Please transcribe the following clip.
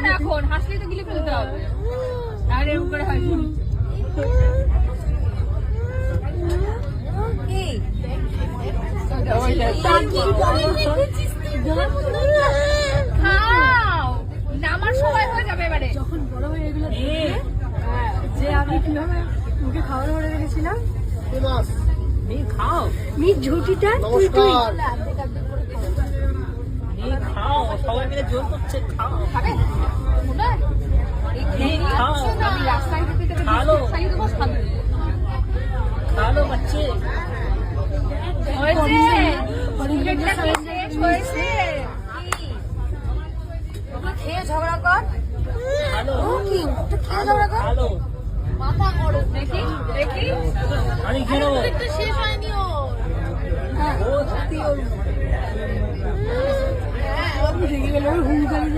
না এখন, হাসলেই তো গিলে ফেলতে হবে। আর এরকম করে হয় শুনি। খাও, নামার সময় হয়ে যাবে এবারে। যখন বড় হয়ে এগুলো যে আমি কিভাবে মুখে খাবার ধরে রেখেছিলাম, খাও ঝুটিটা তুই তুই খাও, সবাই মিলে জোর করছে, খাও। খাবে? শোনা? এই খেয়ে খাও। নিচ্ছ না, আমি রাস্তায় যেতে যেতে খালো। বিস্কুট খাইয়ে দেবো, খাবে। খালো বাচ্চে। হয়েছে? সিগারেটটা খেয়ে শেষ হয়েছে? কি? ওকে খেয়ে ঝগড়া কর। খালো ও কি? ওটা খেয়ে ঝগড়া কর। খালো। মাথা গরম। দেখি, দেখি। আমি খেয়ে নেবো। একটু শেষ হয়নি ওর। ও সত্যি ওর রেগে গেলে হুম করে